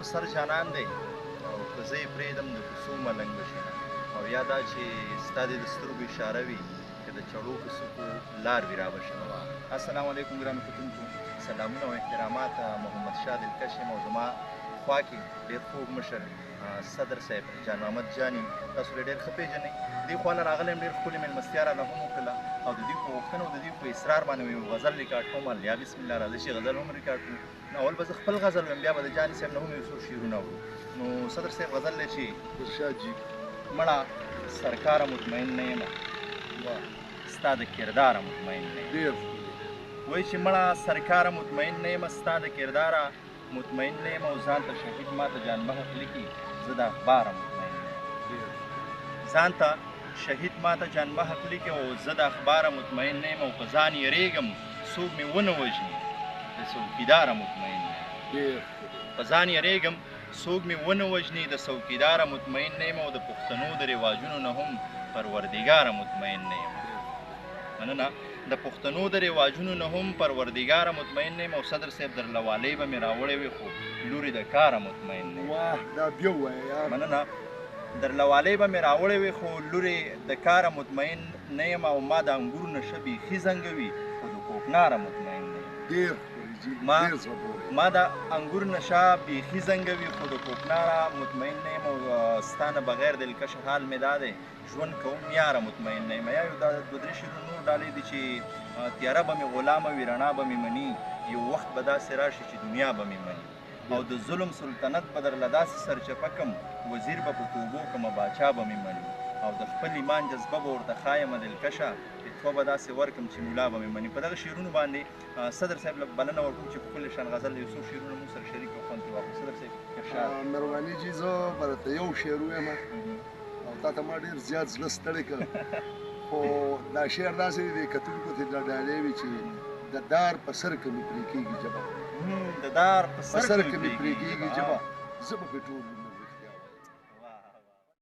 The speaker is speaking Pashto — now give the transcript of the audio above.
سر جانان دی او که زه یې پرېږدم د کوڅو ملنګ به شي او یا دا چې ستا دې د سترګو اشاره وي که د چړو په څوکو لار وي را به شم. السلام علیکم ګرانو کتونکو، سلامونه او احترامات. محمد شاه دلکش یم او زما خوا کې ډېر خوږ مشر صدر صاحب جان محمد جاني، تاسو له ډېر ښه پېژنئ. دې خوا نه راغلی یم، ډېر ښکلې مېلمستیا راله هم وکړله او د دوی په غوښتنه او د دوی په اصرار باندې یو غزل ریکارډ کوم. یا بسم الله راځئ چې غزل هم ریکارډ کړو. اول به زه خپل غزل وایم، بیا به د جاني صاحب نه هم یو څو شعرونه اورو. نو صدر صاحب غزل دی چې ارشاد جي مړه سرکاره مطمئن نه یم، ستا د کرداره مطمئن نه یم. ډېر وایي چې مړه سرکاره مطمئن نه یم، ستا د کرداره مطمئن نه یم او ځان ته شهید ما ته جان بحق لیکي زه د اخباره مطمئن نه یم. ځان ته شهید ما ته جان بحق لیکي او زه د اخباره مطمئن نه یم او په ځان یېرېږم څوک مې ونه وژني د څوکیداره مطمئن نه یم. په ځان یېرېږم څوک مې ونه وژني د څوکیداره مطمئن نه یم او د پښتنو د رواجونو نه هم پروردګاره مطمئن نه یم. مننه. د پښتنو د رواجونو نه هم پروردګاره مطمئن نه یم او صدر صاحب درلوالۍ به مې راوړې وي خو لورې د کاره مطمئن نه یم. واه دا بیا ووایه یار. مننه. درلوالۍ به مې راوړې وي خو لورې د کاره مطمئن نه یم او ما د انګور نشه بیخي زنګوي خو د کوکناره مطمئن نه یم. ډېر ما د انګور نشه بیخي زنګوي خو د کوکناره مطمئن نه یم او ستا نه بغیر دلکشه حال مې دا دی ژوند کوم یاره مطمئن نه یم. یا یو دا دوه درې شعرونه نور ډالۍ دي چې تیاره به مې غلامه وي رڼا به مې مني یو وخت به داسې راشي چې دنیا به مې مني او د ظلم سلطنت به درله داسې سرچپه کم وزیر به په توبو کمه باچا به مې مني او د خپل ایمان جذبه به ورته ښایمه دلکشه فتوه به داسې ورکم چې مولا به مې مني. په دغه شعرونو باندې صدر صاحب له بلنه ورکوم چې په کل شان غزل یو څو شعرونه مو سره شریک او خوند ترې واخلو. صدر صاحب ارشاد. مهرباني جي زه به درته یو شعر ووایم او تا ته ما ډېر زیات زړه ستړی کړ خو دا شعر داسې دی د کتونکو ته ډالۍ وي چې د دار په سر کې مې پرې کېږي ژبه، د دار په سر کې مې پرې کېږي ژبه، زه به پرې ټول